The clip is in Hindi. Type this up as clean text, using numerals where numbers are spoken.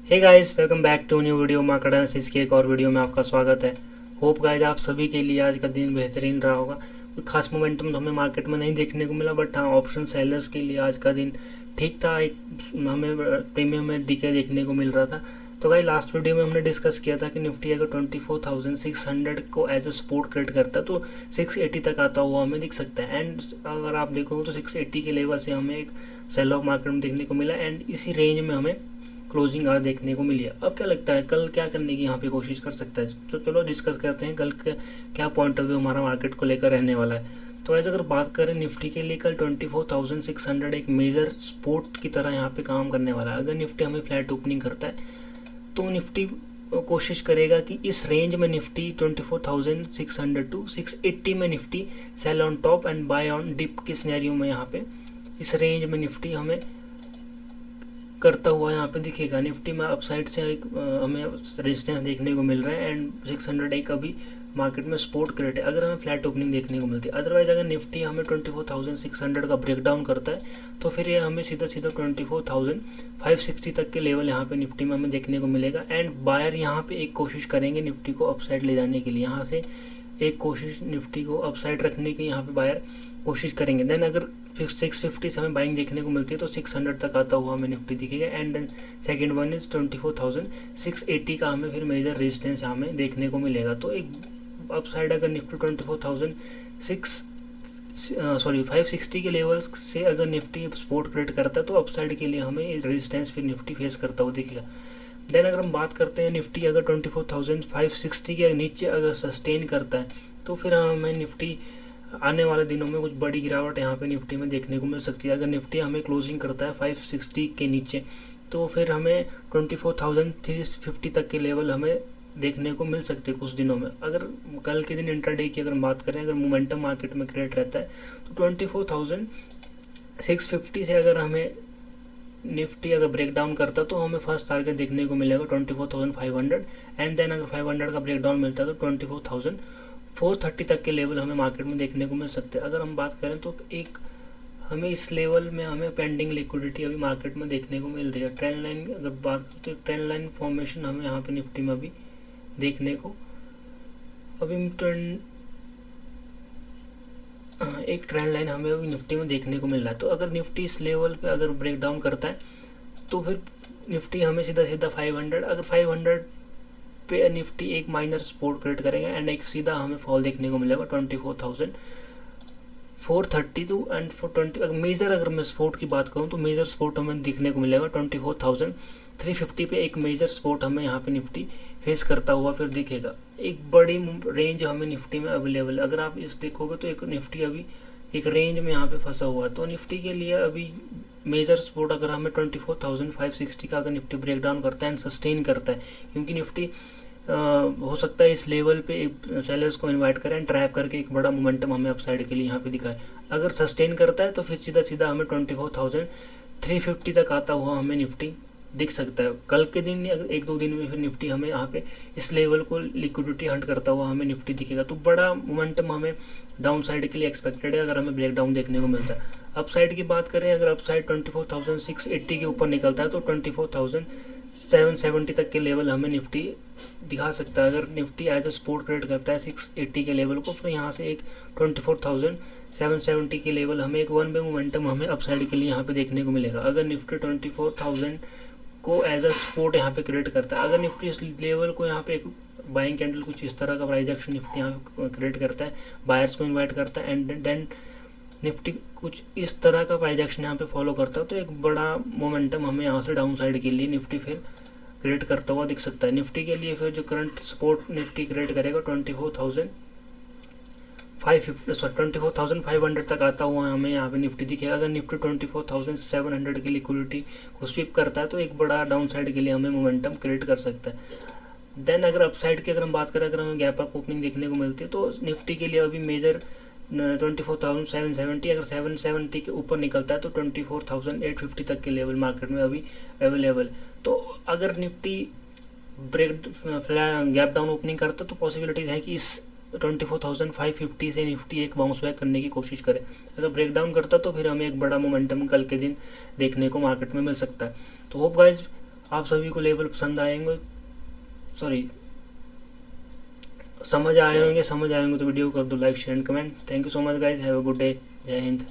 Hey guys, welcome back to new video market analysis के एक और वीडियो में आपका स्वागत है। होप गाइस आप सभी के लिए आज का दिन बेहतरीन रहा होगा। कोई खास मोमेंटम हमें मार्केट में नहीं देखने को मिला, बट हाँ ऑप्शन सेलर्स के लिए आज का दिन ठीक था। एक हमें प्रीमियम में डीके देखने को मिल रहा था। तो गाइस लास्ट वीडियो में हमने डिस्कस किया था कि निफ्टी अगर 24,600 को एज ए सपोर्ट क्रिएट करता है तो 680 तक आता हुआ हमें दिख सकता है। एंड अगर आप देखोगे तो 680 के लेवल से हमें एक सेल ऑफ मार्केट में देखने को मिला एंड इसी रेंज में हमें क्लोजिंग आज देखने को मिली है। अब क्या लगता है कल क्या करने की यहाँ पे कोशिश कर सकता है, तो चलो डिस्कस करते हैं कल क्या पॉइंट ऑफ व्यू हमारा मार्केट को लेकर रहने वाला है। तो ऐसे अगर बात करें निफ्टी के लिए, कल 24,600 एक मेजर सपोर्ट की तरह यहाँ पे काम करने वाला है। अगर निफ्टी हमें फ्लैट ओपनिंग करता है तो निफ्टी कोशिश करेगा कि इस रेंज में निफ्टी 24,600 टू 680 में Nifty sell on top and buy on dip के सिनेरियो में यहाँ पे इस रेंज में निफ्टी हमें करता हुआ यहाँ पे दिखेगा। निफ्टी में अपसाइड से एक हमें रेजिस्टेंस देखने को मिल रहा है एंड 600 एक अभी मार्केट में सपोर्ट क्रिएट है अगर हमें फ्लैट ओपनिंग देखने को मिलती है। अदरवाइज अगर निफ्टी हमें 24,600 का ब्रेकडाउन करता है तो फिर ये हमें सीधा 24,560 तक के लेवल यहाँ पे निफ्टी में हमें देखने को मिलेगा। एंड बायर यहाँ पे एक कोशिश करेंगे निफ्टी को अपसाइड ले जाने के लिए, यहाँ से एक कोशिश निफ्टी को अपसाइड रखने की यहाँ पे बायर कोशिश करेंगे। देन अगर 650 से हमें बाइंग देखने को मिलती है तो 600 तक आता हुआ हमें निफ्टी दिखेगा। And then second one is 24,680 का हमें फिर मेजर रेजिस्टेंस हमें देखने को मिलेगा। तो एक अपसाइड अगर निफ्टी 560 के लेवल से अगर निफ्टी सपोर्ट क्रिएट करता है तो अपसाइड के लिए हमें रेजिस्टेंस फिर निफ्टी फेस करता हुआ दिखेगा। देन अगर हम बात करते हैं निफ्टी अगर 24,560 के नीचे अगर सस्टेन करता है तो फिर हमें निफ्टी आने वाले दिनों में कुछ बड़ी गिरावट यहाँ पे निफ्टी में देखने को मिल सकती है। अगर निफ्टी हमें क्लोजिंग करता है 560 के नीचे तो फिर हमें 24,350 तक के लेवल हमें देखने को मिल सकते हैं कुछ दिनों में। अगर कल के दिन इंट्राडे की अगर हम बात करें, अगर मोमेंटम मार्केट में क्रिएट रहता है तो 24,650 से अगर हमें निफ्टी अगर ब्रेक डाउन करता तो हमें फर्स्ट टारगेट देखने को मिलेगा 24,500 एंड देन अगर 500 का ब्रेक डाउन मिलता है तो 24,430 तक के लेवल हमें मार्केट में देखने को मिल सकते हैं। अगर हम बात करें तो एक हमें इस लेवल में हमें पेंडिंग लिक्विडिटी अभी मार्केट में देखने को मिल रही है। ट्रेंड लाइन अगर बात करें तो ट्रेंड लाइन फॉर्मेशन हमें यहाँ पे निफ्टी में अभी देखने को एक ट्रेंड लाइन हमें अभी निफ्टी में देखने को मिल रहा है। तो अगर निफ्टी इस लेवल पे अगर ब्रेक डाउन करता है तो फिर निफ्टी हमें सीधा 500 अगर 500 पे निफ्टी एक माइनर सपोर्ट क्रिएट करेगा एंड एक सीधा हमें फॉल देखने को मिलेगा 24,432 एंड 420। मेजर अगर मैं सपोर्ट की बात करूं तो मेजर सपोर्ट हमें देखने को मिलेगा 24,350 पे एक मेजर सपोर्ट हमें यहाँ पे निफ्टी फेस करता हुआ फिर दिखेगा। एक बड़ी रेंज हमें निफ्टी में अवेलेबल है। अगर आप इस देखोगे तो एक निफ्टी अभी एक रेंज में यहाँ पे फंसा हुआ है। तो निफ्टी के लिए अभी मेजर सपोर्ट अगर हमें 24,560 का अगर निफ्टी ब्रेक डाउन करता है एंड सस्टेन करता है, क्योंकि निफ्टी हो सकता है इस लेवल पे सेलर्स को इनवाइट करें एंड ट्रैप करके एक बड़ा मोमेंटम हमें अपसाइड के लिए यहाँ पे दिखाए। अगर सस्टेन करता है तो फिर सीधा सीधा हमें 24,350 तक आता हुआ हमें निफ्टी दिख सकता है। कल के दिन अगर एक दो दिन में फिर निफ्टी हमें यहाँ पे इस लेवल को लिक्विडिटी हंट करता हुआ हमें निफ्टी दिखेगा। तो बड़ा मोमेंटम हमें डाउन साइड के लिए एक्सपेक्टेड है अगर हमें ब्रेक डाउन देखने को मिलता है। अपसाइड की बात करें, अगर अपसाइड 24,680 के ऊपर निकलता है तो 24,770 तक के लेवल हमें निफ्टी दिखा सकता है। अगर Nifty as a support create करता है 680 के लेवल को, फिर यहाँ से एक 24,770 के लेवल हमें एक वन वे मोमेंटम हमें अपसाइड के लिए यहाँ पे देखने को मिलेगा। अगर निफ्टी 24,000 को एज अ सपोर्ट यहाँ पे क्रिएट करता है, अगर निफ्टी इस लेवल को यहाँ पे एक बाइंग कैंडल कुछ इस तरह का प्राइस एक्शन निफ्टी यहाँ पे क्रिएट करता है, बायर्स को इन्वाइट करता है एंड देन निफ्टी कुछ इस तरह का प्राइस एक्शन यहाँ पे फॉलो करता है तो एक बड़ा मोमेंटम हमें यहाँ से डाउन साइड के लिए निफ्टी फिर क्रिएट करता हुआ दिख सकता है। निफ्टी के लिए फिर जो करंट सपोर्ट निफ्टी क्रिएट करेगा 24,500 तक आता हुआ हमें यहाँ पे निफ्टी दिखेगा। अगर निफ्टी 24,700 की लिक्विडिटी को स्वीप करता है तो एक बड़ा डाउन साइड के लिए हमें मोमेंटम क्रिएट कर सकता है। देन अगर अपसाइड की अगर हम बात करें, अगर हमें गैप अप ओपनिंग देखने को मिलती है तो निफ्टी के लिए अभी मेजर 24,770 अगर 770 के ऊपर निकलता है तो 24,850 तक के लेवल मार्केट में अभी अवेलेबल। तो अगर निफ्टी गैप डाउन ओपनिंग करता तो पॉसिबिलिटीज है कि इस 24,550 से निफ्टी एक बाउंस बैक करने की कोशिश करे। अगर ब्रेक डाउन करता तो फिर हमें एक बड़ा मोमेंटम कल के दिन देखने को मार्केट में मिल सकता है। तो होप गाइज आप सभी को लेवल पसंद आएंगे, सॉरी समझ आए होंगे तो वीडियो कर दो like share and comment. Thank you so much guys, have a good day, जय हिंद।